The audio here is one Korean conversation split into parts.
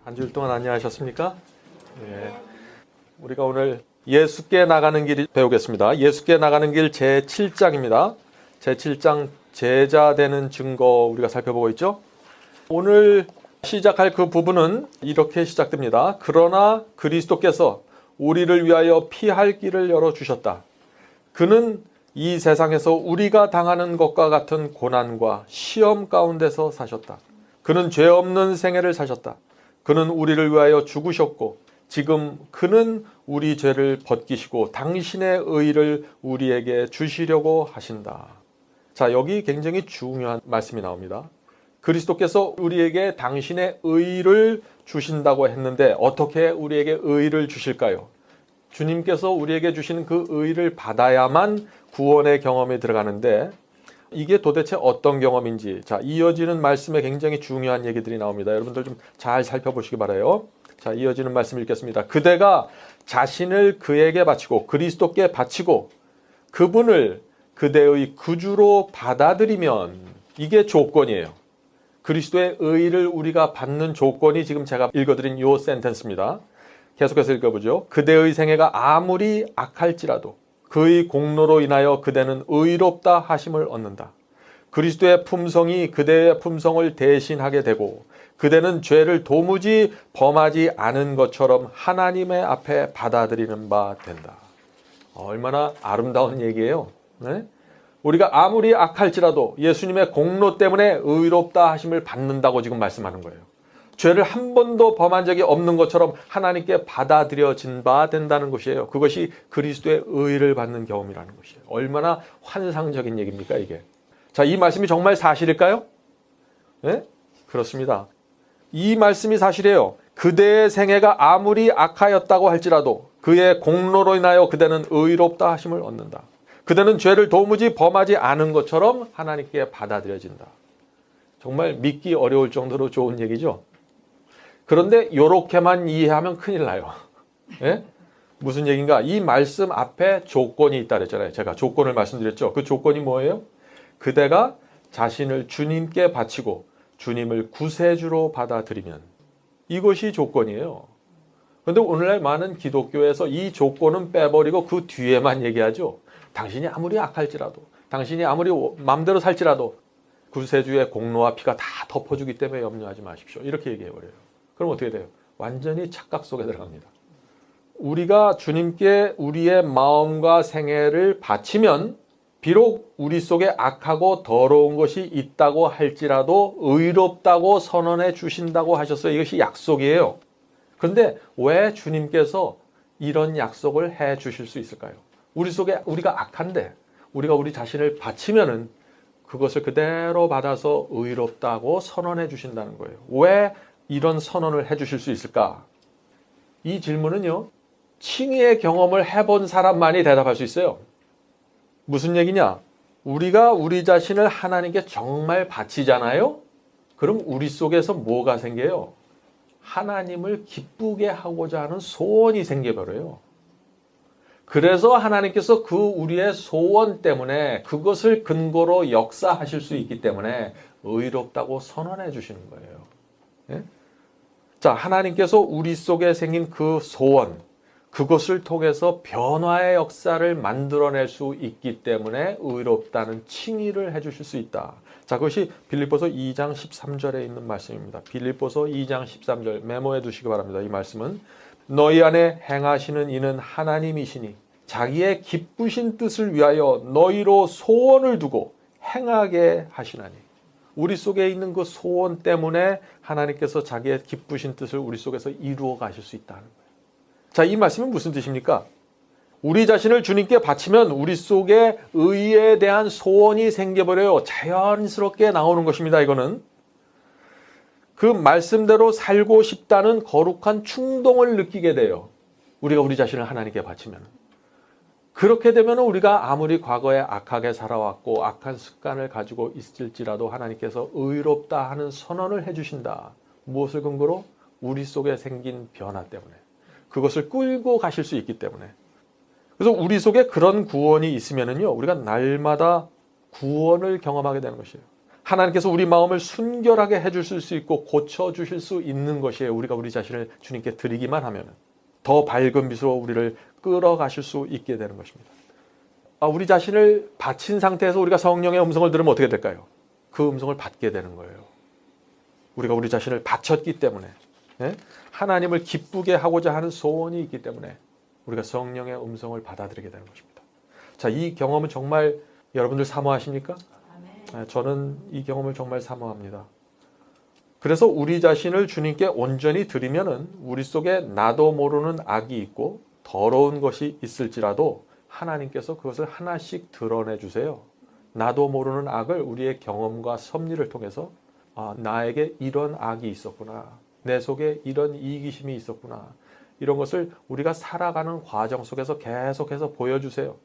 한 주일 동안 안녕하셨습니까? 예. 우리가 오늘 예수께 나가는 길 배우겠습니다. 예수께 나가는 길 제7장입니다. 제7장 제자 되는 증거 우리가 살펴보고 있죠. 오늘 시작할 그 부분은 이렇게 시작됩니다. 그러나 그리스도께서 우리를 위하여 피할 길을 열어주셨다. 그는 이 세상에서 우리가 당하는 것과 같은 고난과 시험 가운데서 사셨다. 그는 죄 없는 생애를 사셨다. 그는 우리를 위하여 죽으셨고 지금 그는 우리 죄를 벗기시고 당신의 의를 우리에게 주시려고 하신다. 자, 여기 굉장히 중요한 말씀이 나옵니다. 그리스도께서 우리에게 당신의 의를 주신다고 했는데 어떻게 우리에게 의를 주실까요? 주님께서 우리에게 주신 그 의를 받아야만 구원의 경험에 들어가는데 이게 도대체 어떤 경험인지, 자, 이어지는 말씀에 굉장히 중요한 얘기들이 나옵니다. 여러분들 좀 잘 살펴보시기 바라요. 자, 이어지는 말씀 읽겠습니다. 그대가 자신을 그에게 바치고 그리스도께 바치고 그분을 그대의 구주로 받아들이면 이게 조건이에요. 그리스도의 의를 우리가 받는 조건이 지금 제가 읽어드린 요 센텐스입니다. 계속해서 읽어보죠. 그대의 생애가 아무리 악할지라도 그의 공로로 인하여 그대는 의롭다 하심을 얻는다. 그리스도의 품성이 그대의 품성을 대신하게 되고 그대는 죄를 도무지 범하지 않은 것처럼 하나님의 앞에 받아들이는 바 된다. 얼마나 아름다운 얘기예요. 네? 우리가 아무리 악할지라도 예수님의 공로 때문에 의롭다 하심을 받는다고 지금 말씀하는 거예요. 죄를 한 번도 범한 적이 없는 것처럼 하나님께 받아들여진 바 된다는 것이에요. 그것이 그리스도의 의를 받는 경험이라는 것이에요. 얼마나 환상적인 얘기입니까, 이게? 자, 이 말씀이 정말 사실일까요? 네? 그렇습니다. 이 말씀이 사실이에요. 그대의 생애가 아무리 악하였다고 할지라도 그의 공로로 인하여 그대는 의롭다 하심을 얻는다. 그대는 죄를 도무지 범하지 않은 것처럼 하나님께 받아들여진다. 정말 믿기 어려울 정도로 좋은 얘기죠. 그런데 이렇게만 이해하면 큰일 나요. 예? 무슨 얘기인가? 이 말씀 앞에 조건이 있다 그랬잖아요. 제가 조건을 말씀드렸죠. 그 조건이 뭐예요? 그대가 자신을 주님께 바치고 주님을 구세주로 받아들이면 이것이 조건이에요. 그런데 오늘날 많은 기독교에서 이 조건은 빼버리고 그 뒤에만 얘기하죠. 당신이 아무리 악할지라도, 당신이 아무리 마음대로 살지라도 구세주의 공로와 피가 다 덮어주기 때문에 염려하지 마십시오. 이렇게 얘기해버려요. 그럼 어떻게 돼요? 완전히 착각 속에 들어갑니다. 우리가 주님께 우리의 마음과 생애를 바치면 비록 우리 속에 악하고 더러운 것이 있다고 할지라도 의롭다고 선언해 주신다고 하셨어요. 이것이 약속이에요. 그런데 왜 주님께서 이런 약속을 해 주실 수 있을까요? 우리 속에 우리가 악한데 우리가 우리 자신을 바치면은 그것을 그대로 받아서 의롭다고 선언해 주신다는 거예요. 왜 이런 선언을 해 주실 수 있을까? 이 질문은요, 칭의의 경험을 해본 사람만이 대답할 수 있어요. 무슨 얘기냐? 우리가 우리 자신을 하나님께 정말 바치잖아요? 그럼 우리 속에서 뭐가 생겨요? 하나님을 기쁘게 하고자 하는 소원이 생겨버려요. 그래서 하나님께서 그 우리의 소원 때문에 그것을 근거로 역사하실 수 있기 때문에 의롭다고 선언해 주시는 거예요. 예? 자, 하나님께서 우리 속에 생긴 그 소원, 그것을 통해서 변화의 역사를 만들어낼 수 있기 때문에 의롭다는 칭의를 해주실 수 있다. 자, 그것이 빌립보서 2장 13절에 있는 말씀입니다. 빌립보서 2장 13절 메모해 두시기 바랍니다. 이 말씀은 너희 안에 행하시는 이는 하나님이시니 자기의 기쁘신 뜻을 위하여 너희로 소원을 두고 행하게 하시나니. 우리 속에 있는 그 소원 때문에 하나님께서 자기의 기쁘신 뜻을 우리 속에서 이루어 가실 수 있다는 거예요. 자, 이 말씀은 무슨 뜻입니까? 우리 자신을 주님께 바치면 우리 속에 의에 대한 소원이 생겨버려요. 자연스럽게 나오는 것입니다. 이거는 그 말씀대로 살고 싶다는 거룩한 충동을 느끼게 돼요. 우리가 우리 자신을 하나님께 바치면. 그렇게 되면 우리가 아무리 과거에 악하게 살아왔고 악한 습관을 가지고 있을지라도 하나님께서 의롭다 하는 선언을 해주신다. 무엇을 근거로? 우리 속에 생긴 변화 때문에. 그것을 끌고 가실 수 있기 때문에. 그래서 우리 속에 그런 구원이 있으면요, 우리가 날마다 구원을 경험하게 되는 것이에요. 하나님께서 우리 마음을 순결하게 해주실 수 있고 고쳐주실 수 있는 것이에요. 우리가 우리 자신을 주님께 드리기만 하면 더 밝은 빛으로 우리를 끌어가실 수 있게 되는 것입니다. 우리 자신을 바친 상태에서 우리가 성령의 음성을 들으면 어떻게 될까요? 그 음성을 받게 되는 거예요. 우리가 우리 자신을 바쳤기 때문에, 하나님을 기쁘게 하고자 하는 소원이 있기 때문에 우리가 성령의 음성을 받아들이게 되는 것입니다. 자, 이 경험은 정말 여러분들 사모하십니까? 저는 이 경험을 정말 사모합니다. 그래서 우리 자신을 주님께 온전히 드리면은 우리 속에 나도 모르는 악이 있고 더러운 것이 있을지라도 하나님께서 그것을 하나씩 드러내 주세요. 나도 모르는 악을 우리의 경험과 섭리를 통해서 나에게 이런 악이 있었구나. 내 속에 이런 이기심이 있었구나. 이런 것을 우리가 살아가는 과정 속에서 계속해서 보여주세요.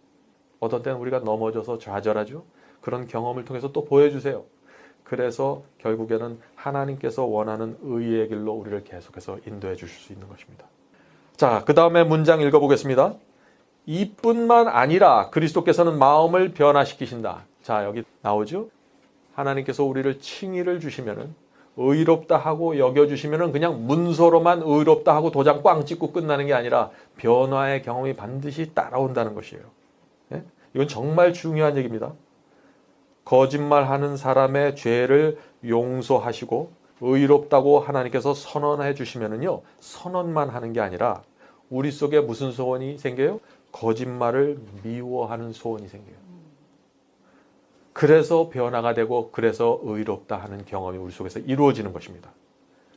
어떤 때는 우리가 넘어져서 좌절하죠. 그런 경험을 통해서 또 보여주세요. 그래서 결국에는 하나님께서 원하는 의의 길로 우리를 계속해서 인도해 주실 수 있는 것입니다. 자, 그 다음에 문장 읽어보겠습니다. 이뿐만 아니라 그리스도께서는 마음을 변화시키신다. 자, 여기 나오죠. 하나님께서 우리를 칭의를 주시면은 의롭다 하고 여겨주시면은 그냥 문서로만 의롭다 하고 도장 꽝 찍고 끝나는 게 아니라 변화의 경험이 반드시 따라온다는 것이에요. 이건 정말 중요한 얘기입니다. 거짓말하는 사람의 죄를 용서하시고 의롭다고 하나님께서 선언해 주시면은요, 선언만 하는 게 아니라 우리 속에 무슨 소원이 생겨요? 거짓말을 미워하는 소원이 생겨요. 그래서 변화가 되고 그래서 의롭다 하는 경험이 우리 속에서 이루어지는 것입니다.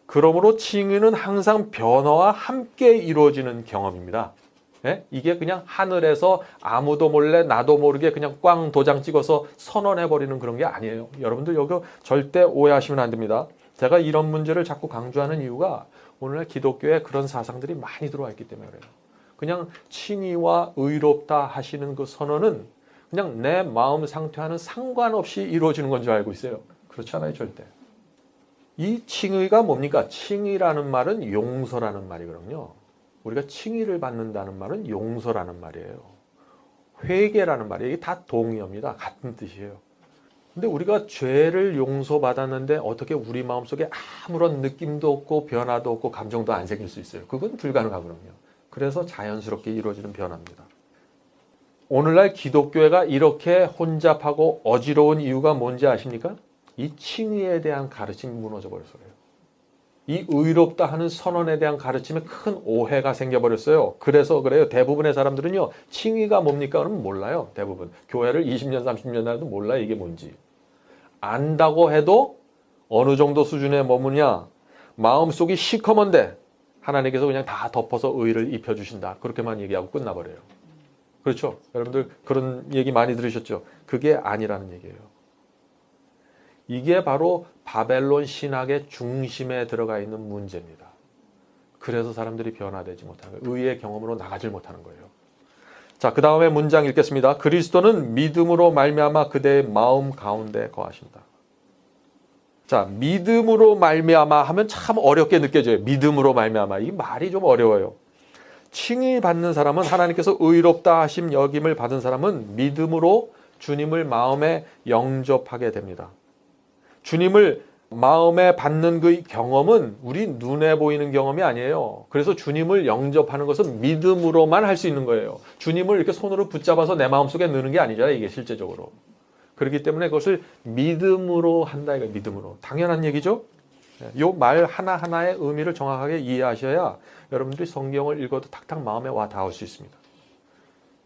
그러므로 칭의는 항상 변화와 함께 이루어지는 경험입니다. 이게 그냥 하늘에서 아무도 몰래 나도 모르게 그냥 꽝 도장 찍어서 선언해버리는 그런 게 아니에요. 여러분들 여기 절대 오해하시면 안 됩니다. 제가 이런 문제를 자꾸 강조하는 이유가 오늘날 기독교에 그런 사상들이 많이 들어와 있기 때문에 그래요. 그냥 칭의와 의롭다 하시는 그 선언은 그냥 내 마음 상태와는 상관없이 이루어지는 건 줄 알고 있어요. 그렇지 않아요, 절대. 이 칭의가 뭡니까? 칭의라는 말은 용서라는 말이거든요. 우리가 칭의를 받는다는 말은 용서라는 말이에요. 회개라는 말이에요. 이게 다 동의어입니다. 같은 뜻이에요. 근데 우리가 죄를 용서받았는데 어떻게 우리 마음속에 아무런 느낌도 없고 변화도 없고 감정도 안 생길 수 있어요. 그건 불가능하거든요. 그래서 자연스럽게 이루어지는 변화입니다. 오늘날 기독교회가 이렇게 혼잡하고 어지러운 이유가 뭔지 아십니까? 이 칭의에 대한 가르침이 무너져 버렸어요. 이 의롭다 하는 선언에 대한 가르침에 큰 오해가 생겨버렸어요. 그래서 그래요. 대부분의 사람들은요, 칭의가 뭡니까? 그러면 몰라요. 대부분. 교회를 20년, 30년 나도 몰라요. 이게 뭔지. 안다고 해도 어느 정도 수준에 머무냐? 마음속이 시커먼데 하나님께서 그냥 다 덮어서 의를 입혀주신다. 그렇게만 얘기하고 끝나버려요. 그렇죠? 여러분들 그런 얘기 많이 들으셨죠? 그게 아니라는 얘기예요. 이게 바로 바벨론 신학의 중심에 들어가 있는 문제입니다. 그래서 사람들이 변화되지 못하는 거예요. 의의 경험으로 나가질 못하는 거예요. 자, 그 다음에 문장 읽겠습니다. 그리스도는 믿음으로 말미암아 그대의 마음 가운데 거하신다. 자, 믿음으로 말미암아 하면 참 어렵게 느껴져요. 믿음으로 말미암아. 이 말이 좀 어려워요. 칭의 받는 사람은 하나님께서 의롭다 하심 여김을 받은 사람은 믿음으로 주님을 마음에 영접하게 됩니다. 주님을 마음에 받는 그 경험은 우리 눈에 보이는 경험이 아니에요. 그래서 주님을 영접하는 것은 믿음으로만 할 수 있는 거예요. 주님을 이렇게 손으로 붙잡아서 내 마음속에 넣는 게 아니잖아요. 이게 실제적으로. 그렇기 때문에 그것을 믿음으로 한다. 이거 믿음으로. 당연한 얘기죠. 이 말 하나하나의 의미를 정확하게 이해하셔야 여러분들이 성경을 읽어도 탁탁 마음에 와 닿을 수 있습니다.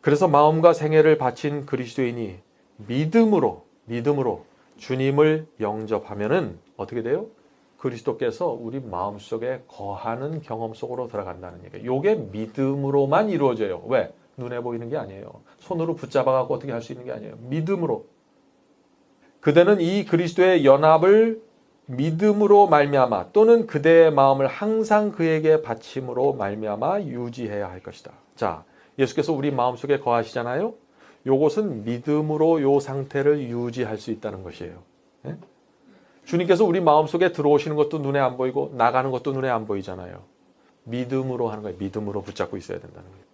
그래서 마음과 생애를 바친 그리스도인이 믿음으로 주님을 영접하면은 어떻게 돼요? 그리스도께서 우리 마음속에 거하는 경험 속으로 들어간다는 얘기예요. 이게 믿음으로만 이루어져요. 왜? 눈에 보이는 게 아니에요. 손으로 붙잡아갖고 어떻게 할 수 있는 게 아니에요. 믿음으로. 그대는 이 그리스도의 연합을 믿음으로 말미암아 또는 그대의 마음을 항상 그에게 바침으로 말미암아 유지해야 할 것이다. 자, 예수께서 우리 마음속에 거하시잖아요. 요것은 믿음으로 요 상태를 유지할 수 있다는 것이에요. 주님께서 우리 마음속에 들어오시는 것도 눈에 안 보이고 나가는 것도 눈에 안 보이잖아요. 믿음으로 하는 거예요. 믿음으로 붙잡고 있어야 된다는 거예요.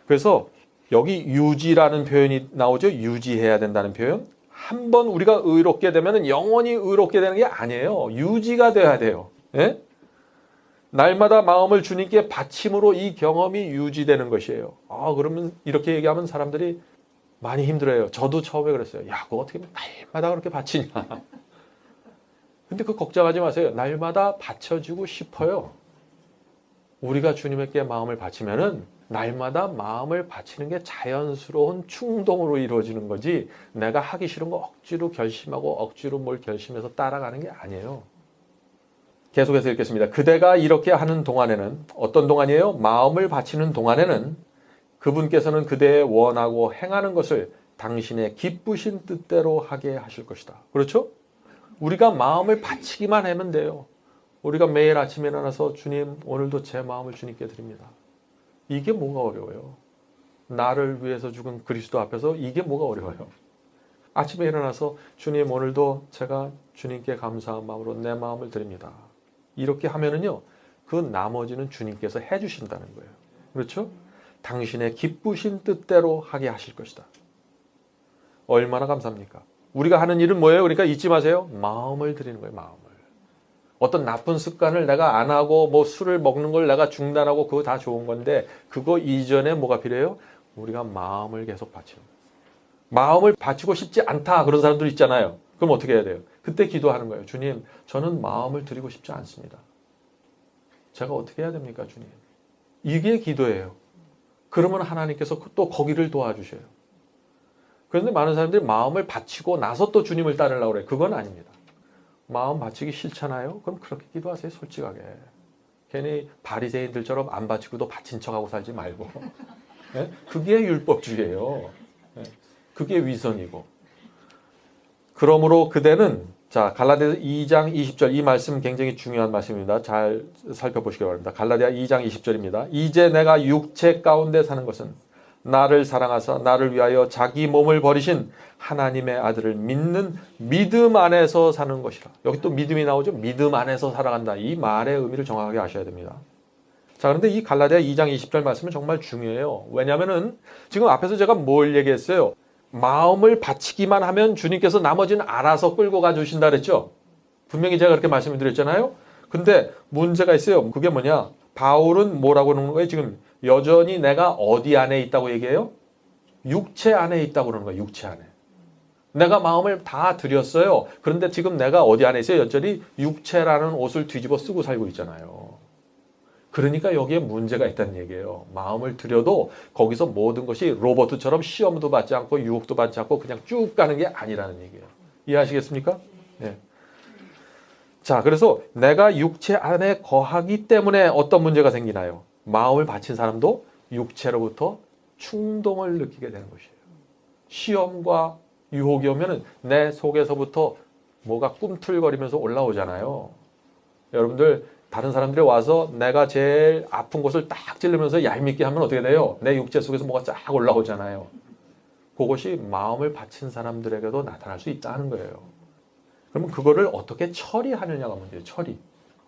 그래서 여기 유지라는 표현이 나오죠. 유지해야 된다는 표현. 한번 우리가 의롭게 되면 영원히 의롭게 되는 게 아니에요. 유지가 돼야 돼요. 예? 날마다 마음을 주님께 바침으로 이 경험이 유지되는 것이에요. 그러면 이렇게 얘기하면 사람들이 많이 힘들어요. 저도 처음에 그랬어요. 야, 그거 어떻게 날마다 그렇게 바치냐. 근데 그거 걱정하지 마세요. 날마다 바쳐주고 싶어요. 우리가 주님께 마음을 바치면은 날마다 마음을 바치는 게 자연스러운 충동으로 이루어지는 거지, 내가 하기 싫은 거 억지로 결심하고 억지로 뭘 결심해서 따라가는 게 아니에요. 계속해서 읽겠습니다. 그대가 이렇게 하는 동안에는, 어떤 동안이에요? 마음을 바치는 동안에는 그분께서는 그대의 원하고 행하는 것을 당신의 기쁘신 뜻대로 하게 하실 것이다. 그렇죠? 우리가 마음을 바치기만 하면 돼요. 우리가 매일 아침에 일어나서 주님, 오늘도 제 마음을 주님께 드립니다. 이게 뭐가 어려워요? 나를 위해서 죽은 그리스도 앞에서 이게 뭐가 어려워요? 아침에 일어나서 주님, 오늘도 제가 주님께 감사한 마음으로 내 마음을 드립니다. 이렇게 하면은요, 그 나머지는 주님께서 해주신다는 거예요. 그렇죠? 당신의 기쁘신 뜻대로 하게 하실 것이다. 얼마나 감사합니까? 우리가 하는 일은 뭐예요? 그러니까 잊지 마세요. 마음을 드리는 거예요, 마음을. 어떤 나쁜 습관을 내가 안 하고 뭐 술을 먹는 걸 내가 중단하고 그거 다 좋은 건데, 그거 이전에 뭐가 필요해요? 우리가 마음을 계속 바치는 거예요. 마음을 바치고 싶지 않다 그런 사람들 있잖아요. 그럼 어떻게 해야 돼요? 그때 기도하는 거예요. 주님, 저는 마음을 드리고 싶지 않습니다. 제가 어떻게 해야 됩니까, 주님? 이게 기도예요. 그러면 하나님께서 또 거기를 도와주셔요. 그런데 많은 사람들이 마음을 바치고 나서 또 주님을 따르려고 그래요. 그건 아닙니다. 마음 바치기 싫잖아요? 그럼 그렇게 기도하세요, 솔직하게. 괜히 바리새인들처럼 안 바치고도 바친 척하고 살지 말고. 네? 그게 율법주의예요. 네? 그게 위선이고. 그러므로 그대는, 자, 갈라디아 2장 20절, 이 말씀 굉장히 중요한 말씀입니다. 잘 살펴보시기 바랍니다. 갈라디아 2장 20절입니다. 이제 내가 육체 가운데 사는 것은 나를 사랑하사 나를 위하여 자기 몸을 버리신 하나님의 아들을 믿는 믿음 안에서 사는 것이라. 여기 또 믿음이 나오죠. 믿음 안에서 살아간다. 이 말의 의미를 정확하게 아셔야 됩니다. 자, 그런데 이 갈라디아 2장 20절 말씀은 정말 중요해요. 왜냐하면은 지금 앞에서 제가 뭘 얘기했어요? 마음을 바치기만 하면 주님께서 나머지는 알아서 끌고 가주신다 그랬죠. 분명히 제가 그렇게 말씀을 드렸잖아요. 근데 문제가 있어요. 그게 뭐냐? 바울은 뭐라고 하는 거예요? 지금 여전히 내가 어디 안에 있다고 얘기해요? 육체 안에 있다고 그러는 거예요. 육체 안에. 내가 마음을 다 드렸어요. 그런데 지금 내가 어디 안에 있어요? 여전히 육체라는 옷을 뒤집어 쓰고 살고 있잖아요. 그러니까 여기에 문제가 있다는 얘기예요. 마음을 드려도 거기서 모든 것이 로봇처럼 시험도 받지 않고 유혹도 받지 않고 그냥 쭉 가는 게 아니라는 얘기예요. 이해하시겠습니까? 네. 자, 그래서 내가 육체 안에 거하기 때문에 어떤 문제가 생기나요? 마음을 바친 사람도 육체로부터 충동을 느끼게 되는 것이에요. 시험과 유혹이 오면은 내 속에서부터 뭐가 꿈틀거리면서 올라오잖아요. 여러분들, 다른 사람들이 와서 내가 제일 아픈 곳을 딱 찌르면서 얄밉게 하면 어떻게 돼요? 내 육체 속에서 뭐가 쫙 올라오잖아요. 그것이 마음을 바친 사람들에게도 나타날 수 있다는 거예요. 그러면 그거를 어떻게 처리하느냐가 문제예요. 처리.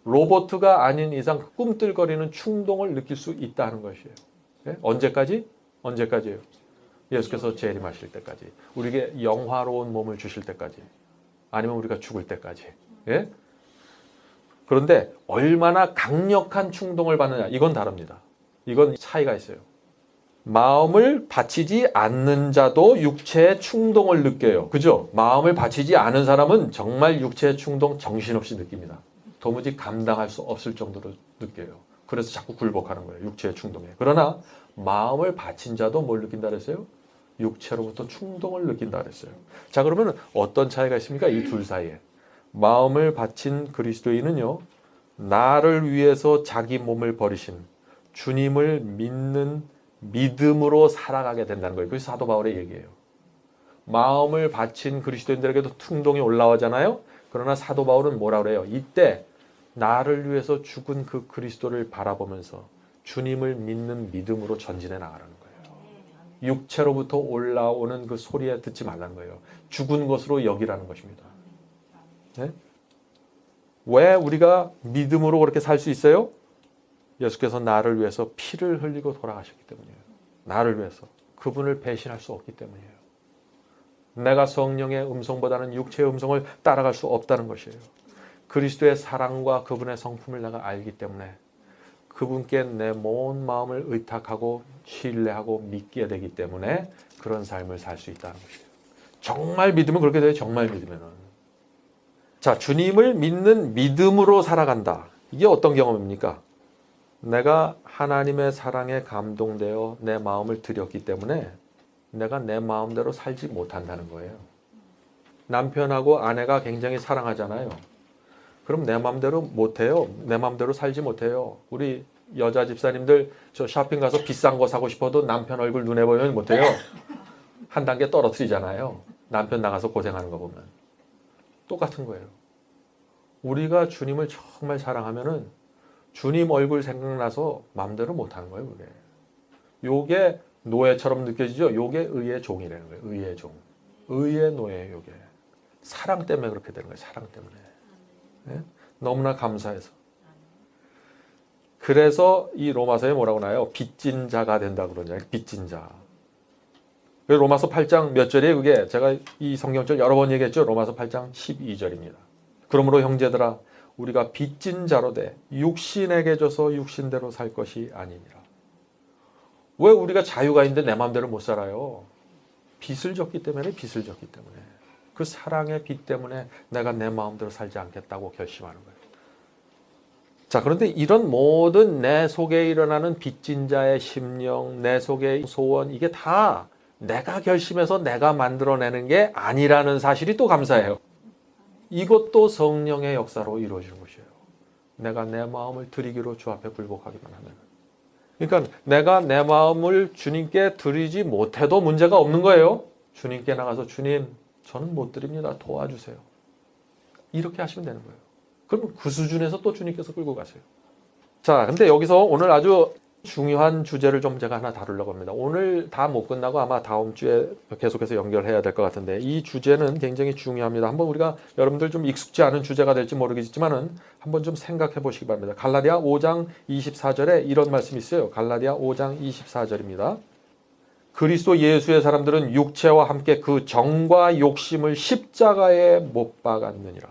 로봇가 아닌 이상 꿈틀거리는 충동을 느낄 수 있다는 것이에요. 네? 언제까지? 언제까지예요? 예수께서 재림하실 때까지. 우리에게 영화로운 몸을 주실 때까지. 아니면 우리가 죽을 때까지. 예? 그런데 얼마나 강력한 충동을 받느냐, 이건 다릅니다. 이건 차이가 있어요. 마음을 바치지 않는 자도 육체의 충동을 느껴요. 그죠? 마음을 바치지 않은 사람은 정말 육체의 충동 정신없이 느낍니다. 도무지 감당할 수 없을 정도로 느껴요. 그래서 자꾸 굴복하는 거예요. 육체의 충동에. 그러나 마음을 바친 자도 뭘 느낀다 그랬어요? 육체로부터 충동을 느낀다 그랬어요. 자, 그러면 어떤 차이가 있습니까? 이 둘 사이에. 마음을 바친 그리스도인은요, 나를 위해서 자기 몸을 버리신 주님을 믿는 믿음으로 살아가게 된다는 거예요. 그게 사도 바울의 얘기예요. 마음을 바친 그리스도인들에게도 충동이 올라오잖아요. 그러나 사도 바울은 뭐라 그래요? 이때 나를 위해서 죽은 그 그리스도를 바라보면서 주님을 믿는 믿음으로 전진해 나가라는 거예요. 육체로부터 올라오는 그 소리에 듣지 말라는 거예요. 죽은 것으로 여기라는 것입니다. 네? 왜 우리가 믿음으로 그렇게 살 수 있어요? 예수께서 나를 위해서 피를 흘리고 돌아가셨기 때문이에요. 나를 위해서. 그분을 배신할 수 없기 때문이에요. 내가 성령의 음성보다는 육체의 음성을 따라갈 수 없다는 것이에요. 그리스도의 사랑과 그분의 성품을 내가 알기 때문에 그분께 내 온 마음을 의탁하고 신뢰하고 믿게 되기 때문에 그런 삶을 살 수 있다는 것이에요. 정말 믿으면 그렇게 돼요. 정말 믿으면은. 자, 주님을 믿는 믿음으로 살아간다. 이게 어떤 경험입니까? 내가 하나님의 사랑에 감동되어 내 마음을 드렸기 때문에 내가 내 마음대로 살지 못한다는 거예요. 남편하고 아내가 굉장히 사랑하잖아요. 그럼 내 마음대로 못해요. 내 마음대로 살지 못해요. 우리 여자 집사님들 저 쇼핑 가서 비싼 거 사고 싶어도 남편 얼굴 눈에 보이면 못해요. 한 단계 떨어뜨리잖아요. 남편 나가서 고생하는 거 보면. 똑같은 거예요. 우리가 주님을 정말 사랑하면은 주님 얼굴 생각나서 마음대로 못하는 거예요. 그게. 요게 노예처럼 느껴지죠? 요게 의의 종이라는 거예요. 의의 종. 의의 노예예요. 요게. 사랑 때문에 그렇게 되는 거예요. 사랑 때문에. 네? 너무나 감사해서. 그래서 이 로마서에 뭐라고 나와요? 빚진 자가 된다 그러잖아요. 빚진 자. 로마서 8장 몇 절이에요? 그게 제가 이 성경절 여러 번 얘기했죠. 로마서 8장 12절입니다. 그러므로 형제들아 우리가 빚진 자로 돼 육신에게 져서 육신대로 살 것이 아니니라. 왜 우리가 자유가 있는데 내 마음대로 못 살아요? 빚을 졌기 때문에 빚을 졌기 때문에. 그 사랑의 빚 때문에 내가 내 마음대로 살지 않겠다고 결심하는 거예요. 자, 그런데 이런 모든 내 속에 일어나는 빚진 자의 심령, 내 속의 소원, 이게 다 내가 결심해서 내가 만들어내는 게 아니라는 사실이 또 감사해요. 이것도 성령의 역사로 이루어지는 것이에요. 내가 내 마음을 드리기로 주 앞에 굴복하기만 하면. 그러니까 내가 내 마음을 주님께 드리지 못해도 문제가 없는 거예요. 주님께 나가서 주님, 저는 못 드립니다. 도와주세요. 이렇게 하시면 되는 거예요. 그럼 그 수준에서 또 주님께서 끌고 가세요. 자, 근데 여기서 오늘 아주 중요한 주제를 좀 제가 하나 다루려고 합니다. 오늘 다 못 끝나고 아마 다음 주에 계속해서 연결해야 될 것 같은데 이 주제는 굉장히 중요합니다. 한번 우리가 여러분들 좀 익숙지 않은 주제가 될지 모르겠지만은 한번 좀 생각해 보시기 바랍니다. 갈라디아 5장 24절에 이런 말씀이 있어요. 갈라디아 5장 24절입니다. 그리스도 예수의 사람들은 육체와 함께 그 정과 욕심을 십자가에 못 박았느니라.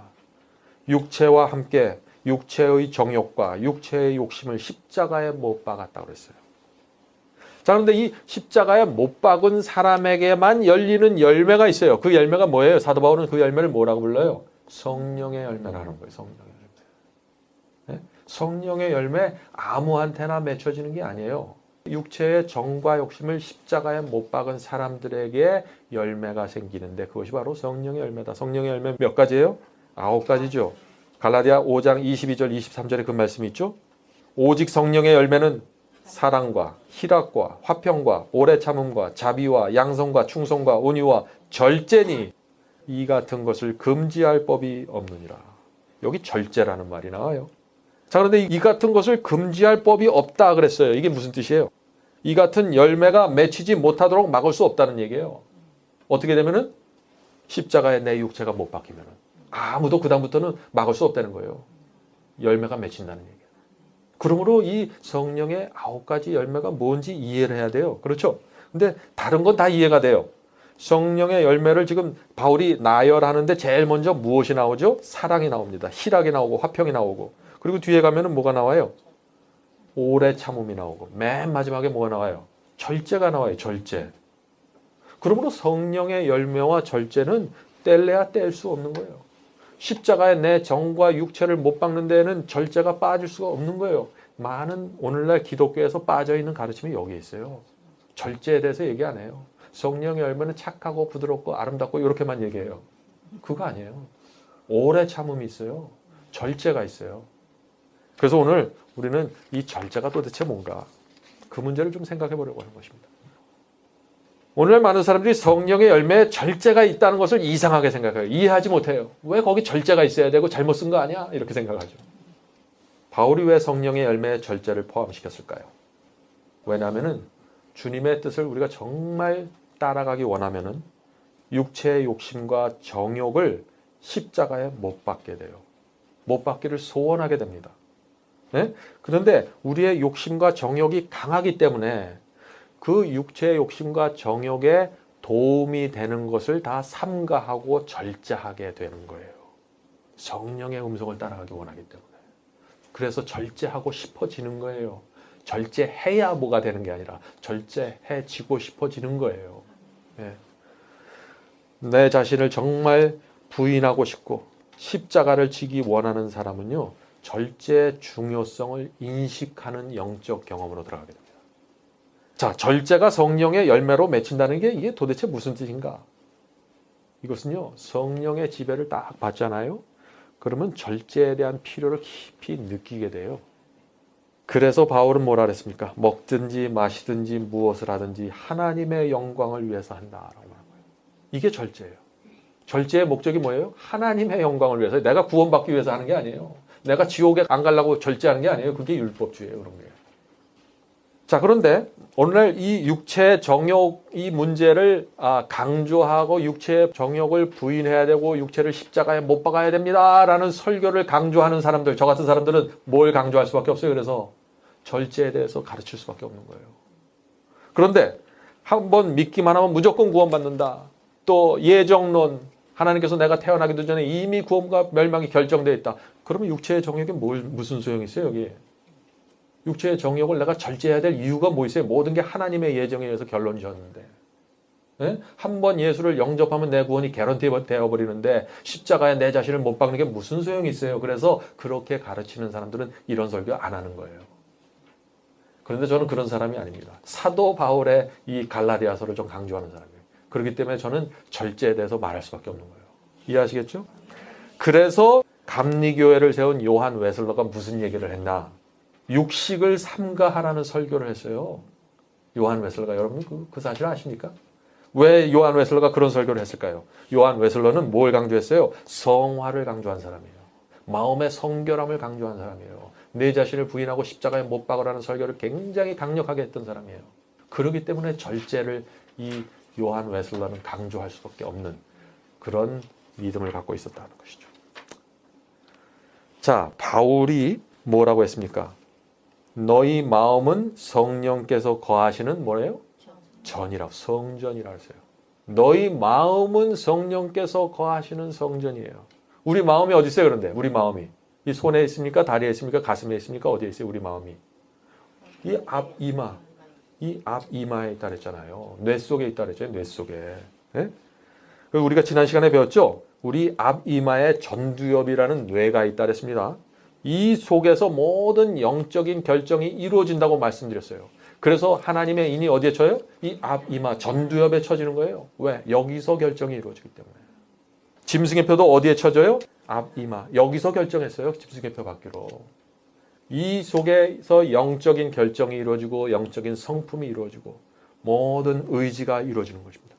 육체와 함께 육체의 정욕과 육체의 욕심을 십자가에 못 박았다고 그랬어요. 자, 그런데 이 십자가에 못 박은 사람에게만 열리는 열매가 있어요. 그 열매가 뭐예요? 사도 바울은 그 열매를 뭐라고 불러요? 성령의 열매라는 거예요. 성령의 열매. 네? 성령의 열매 아무한테나 맺혀지는 게 아니에요. 육체의 정과 욕심을 십자가에 못 박은 사람들에게 열매가 생기는데 그것이 바로 성령의 열매다. 성령의 열매 몇 가지예요? 9가지죠. 갈라디아 5장 22절 23절에 그 말씀이 있죠. 오직 성령의 열매는 사랑과 희락과 화평과 오래 참음과 자비와 양성과 충성과 온유와 절제니 이 같은 것을 금지할 법이 없느니라. 여기 절제라는 말이 나와요. 자, 그런데 이 같은 것을 금지할 법이 없다 그랬어요. 이게 무슨 뜻이에요? 이 같은 열매가 맺히지 못하도록 막을 수 없다는 얘기예요. 어떻게 되면은 십자가에 내 육체가 못 박히면은 아무도 그다음부터는 막을 수 없다는 거예요. 열매가 맺힌다는 얘기예요. 그러므로 이 성령의 9가지 열매가 뭔지 이해를 해야 돼요. 그렇죠? 근데 다른 건 다 이해가 돼요. 성령의 열매를 지금 바울이 나열하는데 제일 먼저 무엇이 나오죠? 사랑이 나옵니다. 희락이 나오고 화평이 나오고 그리고 뒤에 가면은 뭐가 나와요? 오래 참음이 나오고 맨 마지막에 뭐가 나와요? 절제가 나와요. 절제. 그러므로 성령의 열매와 절제는 뗄래야 뗄 수 없는 거예요. 십자가에 내 정과 육체를 못 박는 데에는 절제가 빠질 수가 없는 거예요. 많은 오늘날 기독교에서 빠져있는 가르침이 여기에 있어요. 절제에 대해서 얘기 안 해요. 성령의 열매는 착하고 부드럽고 아름답고 이렇게만 얘기해요. 그거 아니에요. 오래 참음이 있어요. 절제가 있어요. 그래서 오늘 우리는 이 절제가 도대체 뭔가 그 문제를 좀 생각해 보려고 하는 것입니다. 오늘날 많은 사람들이 성령의 열매에 절제가 있다는 것을 이상하게 생각해요. 이해하지 못해요. 왜 거기 절제가 있어야 되고 잘못 쓴 거 아니야? 이렇게 생각하죠. 바울이 왜 성령의 열매에 절제를 포함시켰을까요? 왜냐하면 주님의 뜻을 우리가 정말 따라가기 원하면 육체의 욕심과 정욕을 십자가에 못 박게 돼요. 못 박기를 소원하게 됩니다. 네? 그런데 우리의 욕심과 정욕이 강하기 때문에 그 육체의 욕심과 정욕에 도움이 되는 것을 다 삼가하고 절제하게 되는 거예요. 성령의 음성을 따라가기 원하기 때문에. 그래서 절제하고 싶어지는 거예요. 절제해야 뭐가 되는 게 아니라 절제해지고 싶어지는 거예요. 예. 내 자신을 정말 부인하고 싶고 십자가를 지기 원하는 사람은요, 절제의 중요성을 인식하는 영적 경험으로 들어가게 됩니다. 자, 절제가 성령의 열매로 맺힌다는 게 이게 도대체 무슨 뜻인가? 이것은요, 성령의 지배를 딱 받잖아요. 그러면 절제에 대한 필요를 깊이 느끼게 돼요. 그래서 바울은 뭐라 그랬습니까? 먹든지 마시든지 무엇을 하든지 하나님의 영광을 위해서 한다라고 말한 거예요. 이게 절제예요. 절제의 목적이 뭐예요? 하나님의 영광을 위해서. 내가 구원받기 위해서 하는 게 아니에요. 내가 지옥에 안 가려고 절제하는 게 아니에요. 그게 율법주의예요. 그런 게. 자, 그런데 오늘 이 육체의 정욕 이 문제를 강조하고 육체의 정욕을 부인해야 되고 육체를 십자가에 못 박아야 됩니다라는 설교를 강조하는 사람들, 저 같은 사람들은 뭘 강조할 수밖에 없어요. 그래서 절제에 대해서 가르칠 수밖에 없는 거예요. 그런데 한번 믿기만 하면 무조건 구원받는다. 또 예정론, 하나님께서 내가 태어나기도 전에 이미 구원과 멸망이 결정되어 있다. 그러면 육체의 정욕이 무슨 소용이 있어요, 여기에? 육체의 정욕을 내가 절제해야 될 이유가 뭐 있어요? 모든 게 하나님의 예정에 의해서 결론이 졌는데. 네? 한번 예수를 영접하면 내 구원이 개런티 되어버리는데 십자가에 내 자신을 못 박는 게 무슨 소용이 있어요? 그래서 그렇게 가르치는 사람들은 이런 설교 안 하는 거예요. 그런데 저는 그런 사람이 아닙니다. 사도 바울의 이 갈라디아서를 좀 강조하는 사람이에요. 그렇기 때문에 저는 절제에 대해서 말할 수밖에 없는 거예요. 이해하시겠죠? 그래서 감리교회를 세운 요한 웨슬러가 무슨 얘기를 했나? 육식을 삼가하라는 설교를 했어요. 요한 웨슬러가. 여러분 그 사실 아십니까? 왜 요한 웨슬러가 그런 설교를 했을까요? 요한 웨슬러는 뭘 강조했어요? 성화를 강조한 사람이에요. 마음의 성결함을 강조한 사람이에요. 내 자신을 부인하고 십자가에 못 박으라는 설교를 굉장히 강력하게 했던 사람이에요. 그렇기 때문에 절제를 이 요한 웨슬러는 강조할 수밖에 없는 그런 믿음을 갖고 있었다는 것이죠. 자, 바울이 뭐라고 했습니까? 너희 마음은 성령께서 거하시는 뭐래요? 전이라고, 성전이라고 했어요. 너희 마음은 성령께서 거하시는 성전이에요. 우리 마음이 어디 있어요? 그런데 우리 마음이 이 손에 있습니까? 다리에 있습니까? 가슴에 있습니까? 어디에 있어요? 우리 마음이 이 앞이마, 이 앞이마에 있다 그랬잖아요. 뇌 속에 있다 그랬죠. 뇌 속에. 네? 우리가 지난 시간에 배웠죠. 우리 앞이마에 전두엽이라는 뇌가 있다 그랬습니다. 이 속에서 모든 영적인 결정이 이루어진다고 말씀드렸어요. 그래서 하나님의 인이 어디에 쳐요? 이 앞이마 전두엽에 쳐지는 거예요. 왜? 여기서 결정이 이루어지기 때문에. 짐승의 표도 어디에 쳐져요? 앞이마. 여기서 결정했어요. 짐승의 표 받기로. 이 속에서 영적인 결정이 이루어지고 영적인 성품이 이루어지고 모든 의지가 이루어지는 것입니다.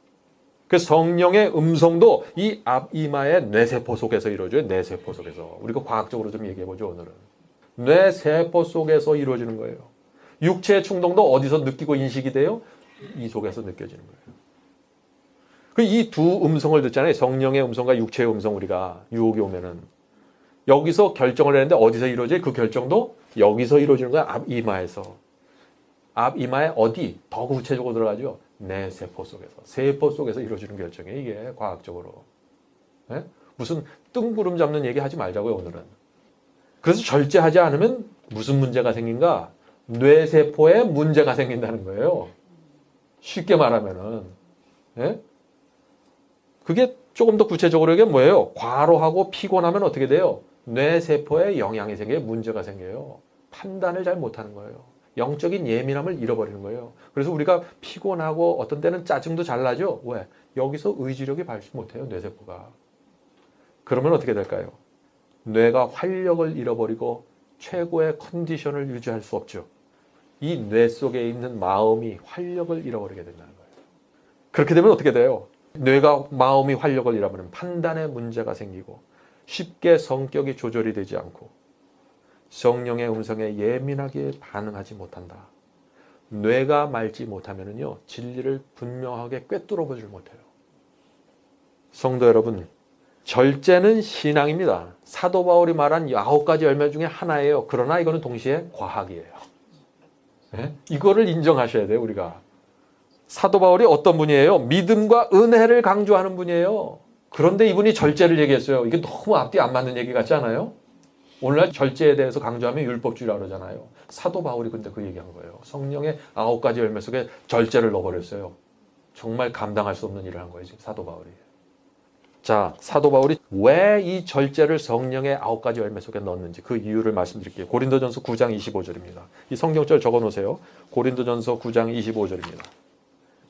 그래서 성령의 음성도 이 앞이마의 뇌세포 속에서 이루어져요. 뇌세포 속에서. 우리가 과학적으로 좀 얘기해보죠. 오늘은. 뇌세포 속에서 이루어지는 거예요. 육체의 충동도 어디서 느끼고 인식이 돼요? 이 속에서 느껴지는 거예요. 이 두 음성을 듣잖아요. 성령의 음성과 육체의 음성. 우리가 유혹이 오면은 여기서 결정을 했는데 어디서 이루어져요? 그 결정도 여기서 이루어지는 거야. 앞이마에서. 앞이마에 어디? 더 구체적으로 들어가죠. 뇌세포 속에서. 세포 속에서 이루어지는 결정이에요. 이게 과학적으로. 네? 무슨 뜬구름 잡는 얘기 하지 말자고요. 오늘은. 그래서 절제하지 않으면 무슨 문제가 생긴가? 뇌세포에 문제가 생긴다는 거예요. 쉽게 말하면은. 네? 그게 조금 더 구체적으로 이게 뭐예요? 과로하고 피곤하면 어떻게 돼요? 뇌세포에 영향이 생겨요. 문제가 생겨요. 판단을 잘 못하는 거예요. 영적인 예민함을 잃어버리는 거예요. 그래서 우리가 피곤하고 어떤 때는 짜증도 잘 나죠? 왜? 여기서 의지력이 발휘 못해요. 뇌세포가. 그러면 어떻게 될까요? 뇌가 활력을 잃어버리고 최고의 컨디션을 유지할 수 없죠. 이 뇌 속에 있는 마음이 활력을 잃어버리게 된다는 거예요. 그렇게 되면 어떻게 돼요? 뇌가 마음이 활력을 잃어버리면 판단에 문제가 생기고 쉽게 성격이 조절이 되지 않고 성령의 음성에 예민하게 반응하지 못한다. 뇌가 맑지 못하면요 진리를 분명하게 꿰뚫어 보질 못해요. 성도 여러분, 절제는 신앙입니다. 사도 바울이 말한 9가지 열매 중에 하나예요. 그러나 이거는 동시에 과학이에요. 네? 이거를 인정하셔야 돼요, 우리가. 사도 바울이 어떤 분이에요? 믿음과 은혜를 강조하는 분이에요. 그런데 이분이 절제를 얘기했어요. 이게 너무 앞뒤 안 맞는 얘기 같지 않아요? 오늘날 절제에 대해서 강조하면 율법주의라 그러잖아요. 사도 바울이 근데 그 얘기한 거예요. 성령의 9가지 열매 속에 절제를 넣어버렸어요. 정말 감당할 수 없는 일을 한 거예요, 지금 사도 바울이. 자, 사도 바울이 왜 이 절제를 성령의 9가지 열매 속에 넣었는지 그 이유를 말씀드릴게요. 고린도전서 9장 25절입니다. 이 성경절 적어놓으세요. 고린도전서 9장 25절입니다.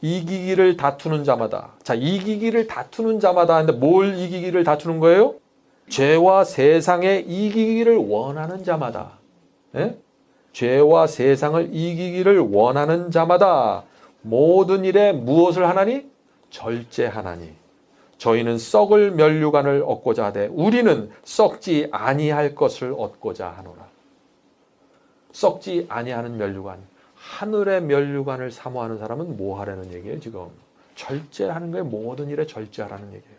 이기기를 다투는 자마다. 자, 이기기를 다투는 자마다 하는데 뭘 이기기를 다투는 거예요? 죄와 세상에 이기기를 원하는 자마다. 예? 죄와 세상을 이기기를 원하는 자마다 모든 일에 무엇을 하나니? 절제하나니. 저희는 썩을 면류관을 얻고자 하되 우리는 썩지 아니할 것을 얻고자 하노라. 썩지 아니하는 면류관. 하늘의 면류관을 사모하는 사람은 뭐 하라는 얘기예요, 지금? 절제하는 거예요. 모든 일에 절제하라는 얘기예요.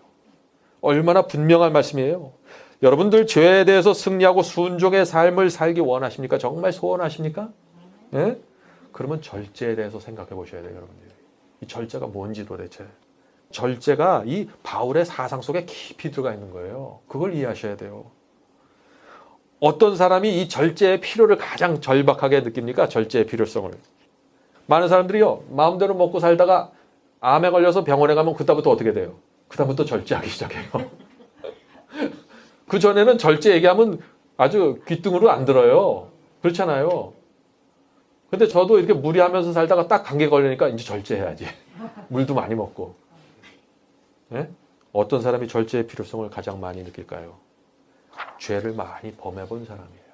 얼마나 분명한 말씀이에요. 여러분들 죄에 대해서 승리하고 순종의 삶을 살기 원하십니까? 정말 소원하십니까? 네? 그러면 절제에 대해서 생각해 보셔야 돼요, 여러분들. 이 절제가 뭔지 도대체. 절제가 이 바울의 사상 속에 깊이 들어가 있는 거예요. 그걸 이해하셔야 돼요. 어떤 사람이 이 절제의 필요를 가장 절박하게 느낍니까? 절제의 필요성을. 많은 사람들이요, 마음대로 먹고 살다가 암에 걸려서 병원에 가면 그다음부터 어떻게 돼요? 그다음부터 절제하기 시작해요. 그 전에는 절제 얘기하면 아주 귓등으로 안 들어요. 그렇잖아요. 근데 저도 이렇게 무리하면서 살다가 딱 감기 걸리니까 이제 절제해야지. 물도 많이 먹고. 네? 어떤 사람이 절제의 필요성을 가장 많이 느낄까요? 죄를 많이 범해본 사람이에요.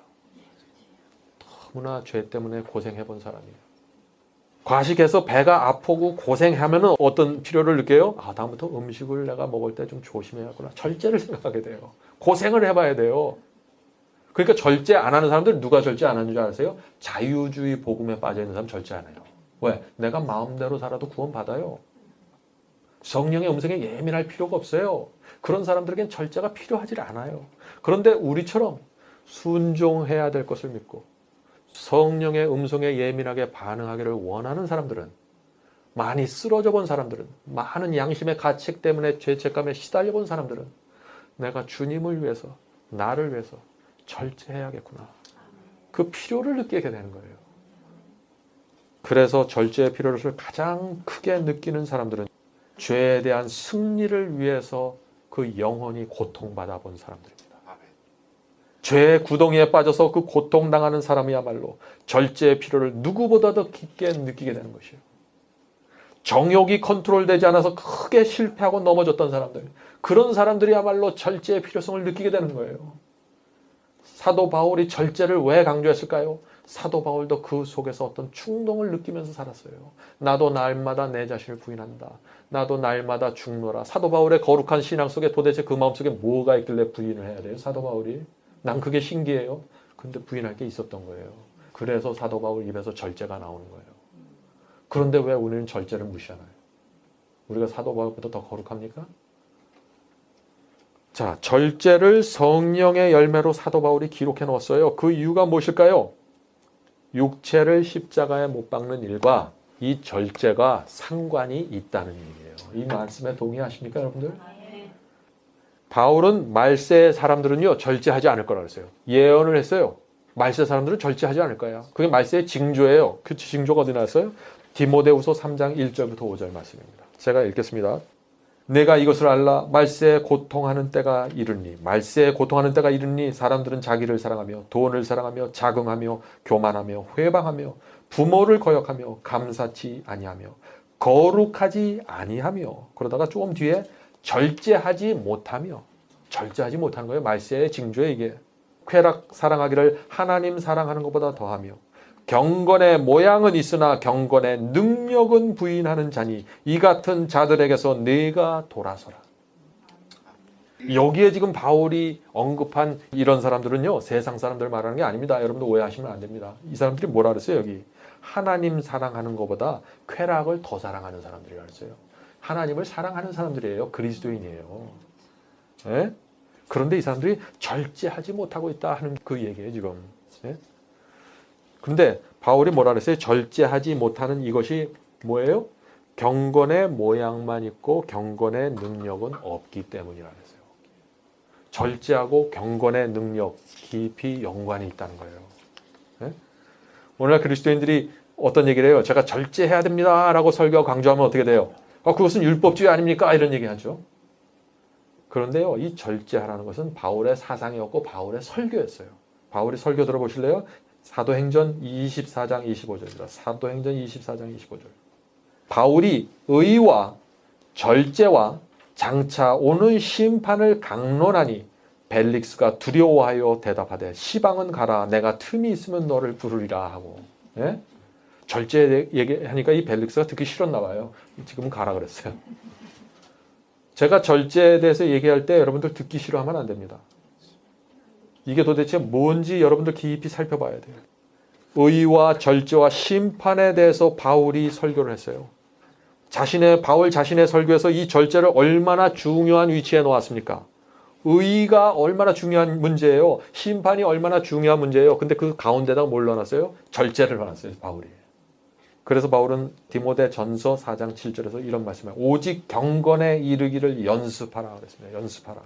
너무나 죄 때문에 고생해본 사람이에요. 과식해서 배가 아프고 고생하면 어떤 필요를 느껴요? 아, 다음부터 음식을 내가 먹을 때 좀 조심해야겠구나. 절제를 생각하게 돼요. 고생을 해봐야 돼요. 그러니까 절제 안 하는 사람들 누가 절제 안 하는 줄 아세요? 자유주의 복음에 빠져있는 사람 절제 안 해요. 왜? 내가 마음대로 살아도 구원 받아요. 성령의 음성에 예민할 필요가 없어요. 그런 사람들에겐 절제가 필요하지 않아요. 그런데 우리처럼 순종해야 될 것을 믿고 성령의 음성에 예민하게 반응하기를 원하는 사람들은, 많이 쓰러져 본 사람들은, 많은 양심의 가책 때문에 죄책감에 시달려 본 사람들은 내가 주님을 위해서, 나를 위해서 절제해야겠구나. 그 필요를 느끼게 되는 거예요. 그래서 절제의 필요를 가장 크게 느끼는 사람들은 죄에 대한 승리를 위해서 그 영혼이 고통받아 본 사람들입니다. 죄의 구덩이에 빠져서 그 고통당하는 사람이야말로 절제의 필요를 누구보다 더 깊게 느끼게 되는 것이에요. 정욕이 컨트롤되지 않아서 크게 실패하고 넘어졌던 사람들, 그런 사람들이야말로 절제의 필요성을 느끼게 되는 거예요. 사도 바울이 절제를 왜 강조했을까요? 사도 바울도 그 속에서 어떤 충동을 느끼면서 살았어요. 나도 날마다 내 자신을 부인한다. 나도 날마다 죽노라. 사도 바울의 거룩한 신앙 속에 도대체 그 마음속에 뭐가 있길래 부인을 해야 돼요? 사도 바울이. 난 그게 신기해요. 근데 부인할 게 있었던 거예요. 그래서 사도 바울 입에서 절제가 나오는 거예요. 그런데 왜 우리는 절제를 무시하나요? 우리가 사도 바울보다 더 거룩합니까? 자, 절제를 성령의 열매로 사도 바울이 기록해 놓았어요. 그 이유가 무엇일까요? 육체를 십자가에 못 박는 일과 이 절제가 상관이 있다는 얘기예요. 이 말씀에 동의하십니까, 여러분들? 바울은 말세 사람들은요, 절제하지 않을 거라고 했어요. 예언을 했어요. 말세 사람들은 절제하지 않을 거야. 그게 말세의 징조예요. 그 징조가 어디 나왔어요? 디모데후서 3장 1절부터 5절 말씀입니다. 제가 읽겠습니다. 내가 이것을 알라. 말세에 고통하는 때가 이르니. 말세에 고통하는 때가 이르니 사람들은 자기를 사랑하며 돈을 사랑하며 자긍하며 교만하며 회방하며 부모를 거역하며 감사치 아니하며 거룩하지 아니하며, 그러다가 조금 뒤에 절제하지 못하며, 절제하지 못하는 거예요. 말세의 징조에 이게. 쾌락 사랑하기를 하나님 사랑하는 것보다 더하며 경건의 모양은 있으나 경건의 능력은 부인하는 자니 이 같은 자들에게서 내가 돌아서라. 여기에 지금 바울이 언급한 이런 사람들은요, 세상 사람들 말하는 게 아닙니다. 여러분들 오해하시면 안 됩니다. 이 사람들이 뭐라 그랬어요? 여기 하나님 사랑하는 것보다 쾌락을 더 사랑하는 사람들이라 그랬어요. 하나님을 사랑하는 사람들이에요. 그리스도인이에요. 네? 그런데 이 사람들이 절제하지 못하고 있다 하는 그 얘기예요, 지금. 네? 그런데 바울이 뭐라 그랬어요? 절제하지 못하는 이것이 뭐예요? 경건의 모양만 있고 경건의 능력은 없기 때문이라 했어요. 절제하고 경건의 능력 깊이 연관이 있다는 거예요. 네? 오늘날 그리스도인들이 어떤 얘기를 해요? 제가 절제해야 됩니다 라고 설교하고 강조하면 어떻게 돼요? 그것은 율법주의 아닙니까? 이런 얘기하죠. 그런데요, 이 절제하라는 것은 바울의 사상이었고 바울의 설교였어요. 바울이 설교 들어보실래요? 사도행전 24장 25절입니다. 사도행전 24장 25절. 바울이 의와 절제와 장차 오는 심판을 강론하니 벨릭스가 두려워하여 대답하되 시방은 가라 내가 틈이 있으면 너를 부르리라 하고. 예? 절제 얘기하니까 이 벨릭스가 듣기 싫었나 봐요. 지금은 가라 그랬어요. 제가 절제에 대해서 얘기할 때 여러분들 듣기 싫어하면 안 됩니다. 이게 도대체 뭔지 여러분들 깊이 살펴봐야 돼요. 의와 절제와 심판에 대해서 바울이 설교를 했어요. 바울 자신의 설교에서 이 절제를 얼마나 중요한 위치에 놓았습니까? 의가 얼마나 중요한 문제예요. 심판이 얼마나 중요한 문제예요. 근데 그 가운데다가 뭘 넣어놨어요? 절제를 넣어놨어요, 바울이. 그래서 바울은 디모데 전서 4장 7절에서 이런 말씀을 해요. 오직 경건에 이르기를 연습하라 그랬습니다. 연습하라.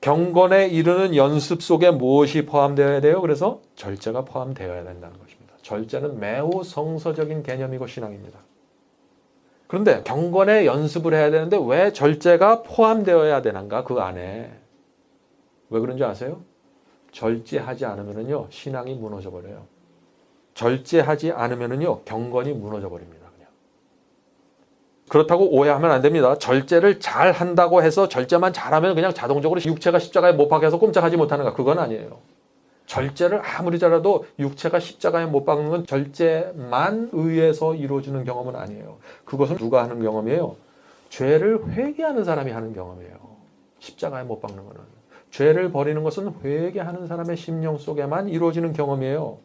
경건에 이르는 연습 속에 무엇이 포함되어야 돼요? 그래서 절제가 포함되어야 된다는 것입니다. 절제는 매우 성서적인 개념이고 신앙입니다. 그런데 경건에 연습을 해야 되는데 왜 절제가 포함되어야 되는가? 그 안에. 왜 그런지 아세요? 절제하지 않으면요 신앙이 무너져 버려요. 절제하지 않으면요 경건이 무너져 버립니다. 그냥. 그렇다고 오해하면 안 됩니다. 절제를 잘 한다고 해서 절제만 잘하면 그냥 자동적으로 육체가 십자가에 못 박혀서 꼼짝하지 못하는가? 그건 아니에요. 절제를 아무리 잘해도 육체가 십자가에 못 박는 건 절제만 의해서 이루어지는 경험은 아니에요. 그것은 누가 하는 경험이에요? 죄를 회개하는 사람이 하는 경험이에요. 십자가에 못 박는 거는. 죄를 버리는 것은 회개하는 사람의 심령 속에만 이루어지는 경험이에요.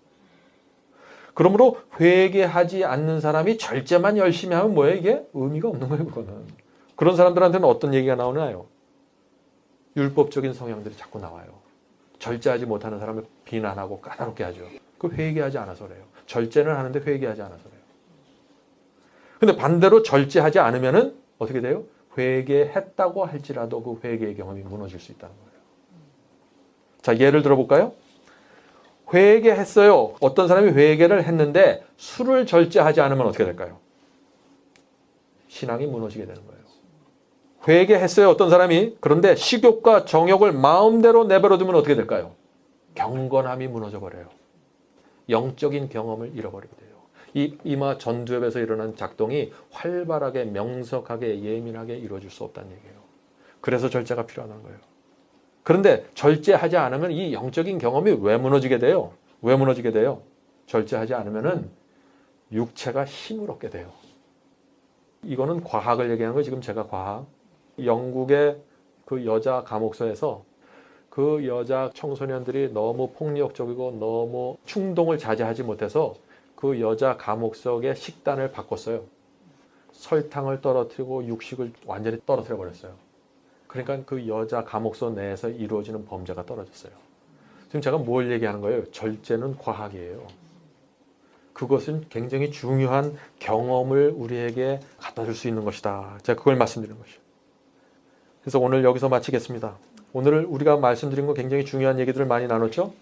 그러므로 회개하지 않는 사람이 절제만 열심히 하면 뭐예요? 이게 의미가 없는 거예요. 그거는. 그런 사람들한테는 어떤 얘기가 나오나요? 율법적인 성향들이 자꾸 나와요. 절제하지 못하는 사람을 비난하고 까다롭게 하죠. 그 회개하지 않아서 그래요. 절제는 하는데 회개하지 않아서 그래요. 근데 반대로 절제하지 않으면은 어떻게 돼요? 회개했다고 할지라도 그 회개의 경험이 무너질 수 있다는 거예요. 자, 예를 들어볼까요? 회개했어요. 어떤 사람이 회개를 했는데 술을 절제하지 않으면 어떻게 될까요? 신앙이 무너지게 되는 거예요. 회개했어요. 어떤 사람이. 그런데 식욕과 정욕을 마음대로 내버려두면 어떻게 될까요? 경건함이 무너져 버려요. 영적인 경험을 잃어버리게 돼요. 이 이마 전두엽에서 일어난 작동이 활발하게 명석하게 예민하게 이루어질 수 없다는 얘기예요. 그래서 절제가 필요하다는 거예요. 그런데 절제하지 않으면 이 영적인 경험이 왜 무너지게 돼요? 왜 무너지게 돼요? 절제하지 않으면은 육체가 힘을 얻게 돼요. 이거는 과학을 얘기하는 거예요. 지금 제가 과학. 영국의 그 여자 감옥소에서 그 여자 청소년들이 너무 폭력적이고 너무 충동을 자제하지 못해서 그 여자 감옥석의 식단을 바꿨어요. 설탕을 떨어뜨리고 육식을 완전히 떨어뜨려 버렸어요. 그러니까 그 여자 감옥소 내에서 이루어지는 범죄가 떨어졌어요. 지금 제가 뭘 얘기하는 거예요? 절제는 과학이에요. 그것은 굉장히 중요한 경험을 우리에게 갖다 줄 수 있는 것이다. 제가 그걸 말씀드리는 것이에요. 그래서 오늘 여기서 마치겠습니다. 오늘 우리가 말씀드린 거 굉장히 중요한 얘기들을 많이 나눴죠?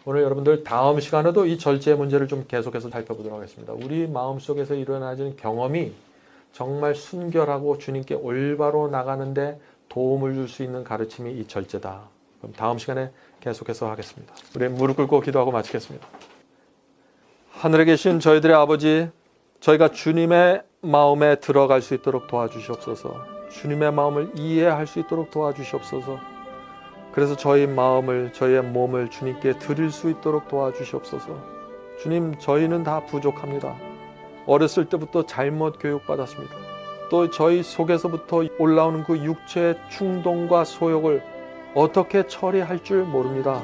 오늘 여러분들 다음 시간에도 이 절제의 문제를 좀 계속해서 살펴보도록 하겠습니다. 우리 마음속에서 일어나는 경험이 정말 순결하고 주님께 올바로 나가는데 도움을 줄 수 있는 가르침이 이 절제다. 그럼 다음 시간에 계속해서 하겠습니다. 우리 무릎 꿇고 기도하고 마치겠습니다. 하늘에 계신 저희들의 아버지, 저희가 주님의 마음에 들어갈 수 있도록 도와주시옵소서. 주님의 마음을 이해할 수 있도록 도와주시옵소서. 그래서 저희 마음을, 저희의 몸을 주님께 드릴 수 있도록 도와주시옵소서. 주님, 저희는 다 부족합니다. 어렸을 때부터 잘못 교육받았습니다. 또 저희 속에서부터 올라오는 그 육체의 충동과 소욕을 어떻게 처리할 줄 모릅니다.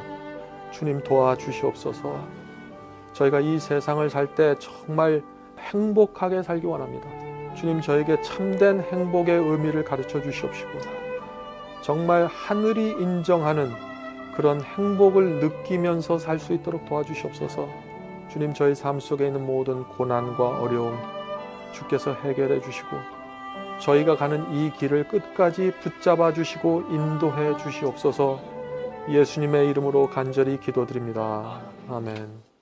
주님 도와주시옵소서. 저희가 이 세상을 살 때 정말 행복하게 살기 원합니다. 주님, 저에게 참된 행복의 의미를 가르쳐 주시옵시고 정말 하늘이 인정하는 그런 행복을 느끼면서 살 수 있도록 도와주시옵소서. 주님, 저희 삶 속에 있는 모든 고난과 어려움, 주께서 해결해 주시고 저희가 가는 이 길을 끝까지 붙잡아 주시고 인도해 주시옵소서. 예수님의 이름으로 간절히 기도드립니다. 아멘.